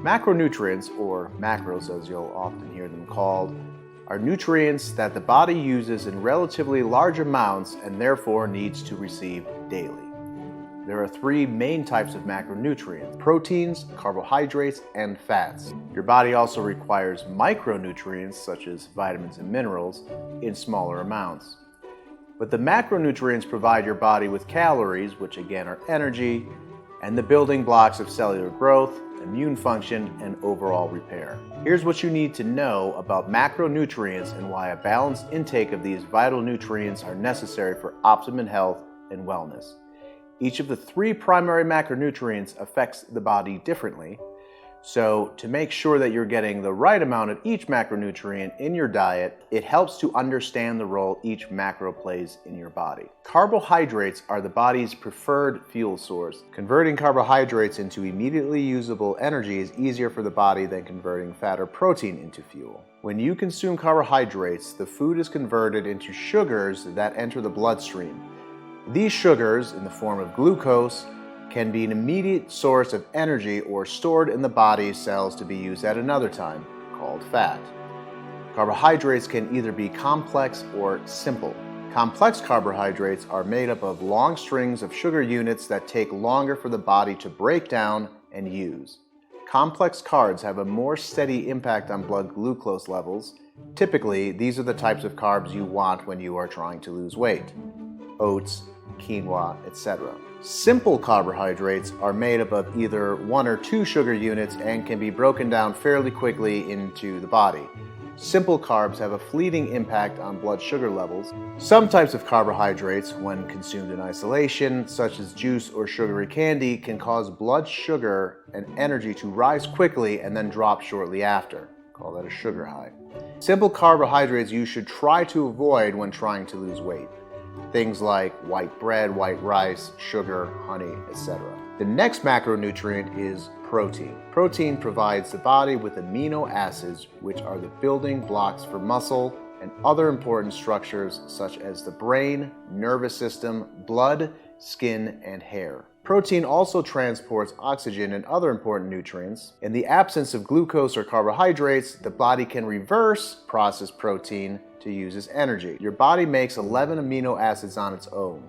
Macronutrients, or macros as you'll often hear them called, are nutrients that the body uses in relatively large amounts and therefore needs to receive daily. There are three main types of macronutrients: proteins, carbohydrates, and fats. Your body also requires micronutrients such as vitamins and minerals in smaller amounts. But the macronutrients provide your body with calories, which again are energy, and the building blocks of cellular growth, immune function, and overall repair. Here's what you need to know about macronutrients and why a balanced intake of these vital nutrients are necessary for optimum health and wellness. Each of the three primary macronutrients affects the body differently, so to make sure that you're getting the right amount of each macronutrient in your diet, it helps to understand the role each macro plays in your body. Carbohydrates are the body's preferred fuel source. Converting carbohydrates into immediately usable energy is easier for the body than converting fat or protein into fuel. When you consume carbohydrates, the food is converted into sugars that enter the bloodstream. These sugars, in the form of glucose, can be an immediate source of energy or stored in the body's cells to be used at another time, called fat. Carbohydrates can either be complex or simple. Complex carbohydrates are made up of long strings of sugar units that take longer for the body to break down and use. Complex carbs have a more steady impact on blood glucose levels. Typically, these are the types of carbs you want when you are trying to lose weight: oats, quinoa, etc. Simple carbohydrates are made up of either one or two sugar units and can be broken down fairly quickly into the body. Simple carbs have a fleeting impact on blood sugar levels. Some types of carbohydrates, when consumed in isolation, such as juice or sugary candy, can cause blood sugar and energy to rise quickly and then drop shortly after. Call that a sugar high. Simple carbohydrates you should try to avoid when trying to lose weight. Things like white bread, white rice, sugar, honey, etc. The next macronutrient is protein. Protein provides the body with amino acids, which are the building blocks for muscle and other important structures such as the brain, nervous system, blood, skin, and hair. Protein also transports oxygen and other important nutrients. In the absence of glucose or carbohydrates, the body can reverse process protein to use as energy. Your body makes 11 amino acids on its own.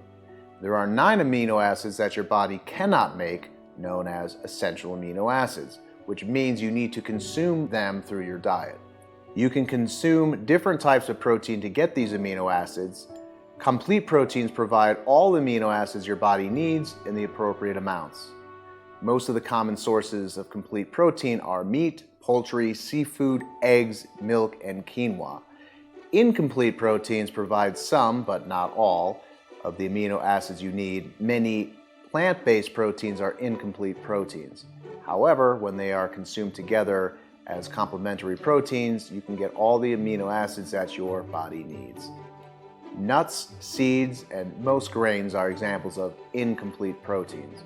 There are 9 amino acids that your body cannot make, known as essential amino acids, which means you need to consume them through your diet. You can consume different types of protein to get these amino acids. Complete proteins provide all the amino acids your body needs in the appropriate amounts. Most of the common sources of complete protein are meat, poultry, seafood, eggs, milk, and quinoa. Incomplete proteins provide some, but not all, of the amino acids you need. Many plant-based proteins are incomplete proteins. However, when they are consumed together as complementary proteins, you can get all the amino acids that your body needs. Nuts, seeds, and most grains are examples of incomplete proteins.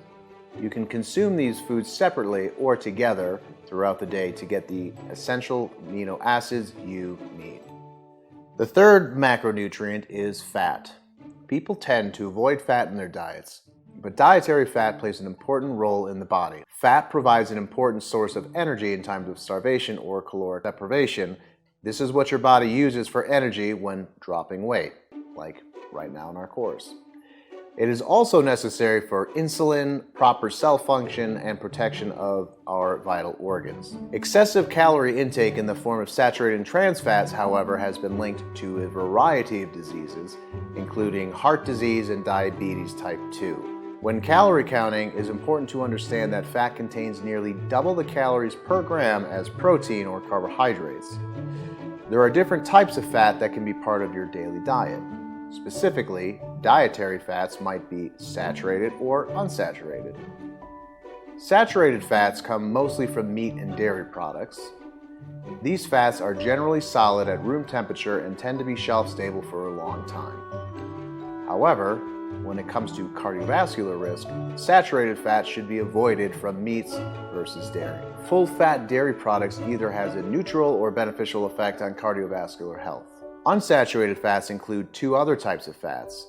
You can consume these foods separately or together throughout the day to get the essential amino acids you need. The third macronutrient is fat. People tend to avoid fat in their diets, but dietary fat plays an important role in the body. Fat provides an important source of energy in times of starvation or caloric deprivation. This is what your body uses for energy when dropping weight, like right now in our course. It is also necessary for insulin, proper cell function, and protection of our vital organs. Excessive calorie intake in the form of saturated and trans fats, however, has been linked to a variety of diseases, including heart disease and diabetes type 2. When calorie counting, it is important to understand that fat contains nearly double the calories per gram as protein or carbohydrates. There are different types of fat that can be part of your daily diet. Specifically, dietary fats might be saturated or unsaturated. Saturated fats come mostly from meat and dairy products. These fats are generally solid at room temperature and tend to be shelf stable for a long time. However, when it comes to cardiovascular risk, saturated fats should be avoided from meats versus dairy. Full-fat dairy products either has a neutral or beneficial effect on cardiovascular health. Unsaturated fats include two other types of fats: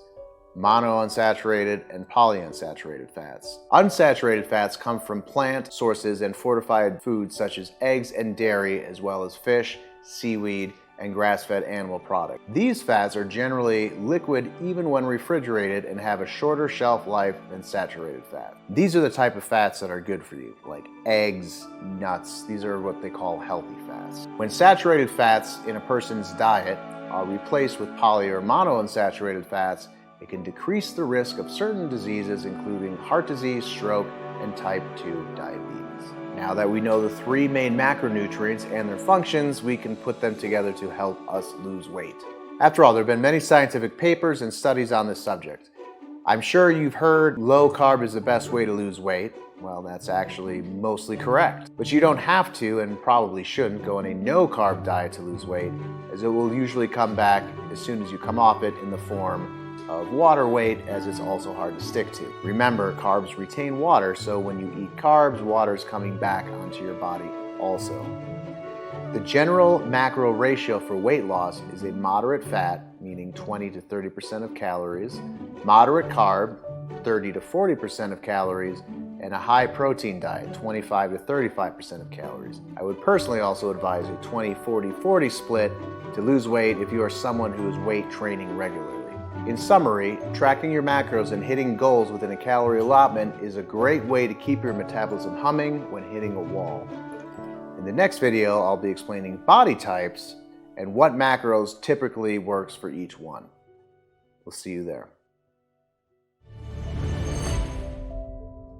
monounsaturated, and polyunsaturated fats. Unsaturated fats come from plant sources and fortified foods such as eggs and dairy, as well as fish, seaweed, and grass-fed animal products. These fats are generally liquid even when refrigerated and have a shorter shelf life than saturated fat. These are the type of fats that are good for you, like eggs, nuts. These are what they call healthy fats. When saturated fats in a person's diet are replaced with poly or monounsaturated fats, it can decrease the risk of certain diseases including heart disease, stroke, and type 2 diabetes. Now that we know the 3 main macronutrients and their functions, we can put them together to help us lose weight. After all, there have been many scientific papers and studies on this subject. I'm sure you've heard low carb is the best way to lose weight. Well, that's actually mostly correct. But you don't have to, and probably shouldn't, go on a no-carb diet to lose weight, as it will usually come back as soon as you come off it in the form of water weight, as it's also hard to stick to. Remember, carbs retain water, so when you eat carbs, water is coming back onto your body also. The general macro ratio for weight loss is a moderate fat, meaning 20 to 30% of calories, moderate carb, 30 to 40% of calories, and a high protein diet, 25 to 35% of calories. I would personally also advise a 20-40-40 split to lose weight if you are someone who is weight training regularly. In summary, tracking your macros and hitting goals within a calorie allotment is a great way to keep your metabolism humming when hitting a wall. In the next video, I'll be explaining body types and what macros typically works for each one. We'll see you there.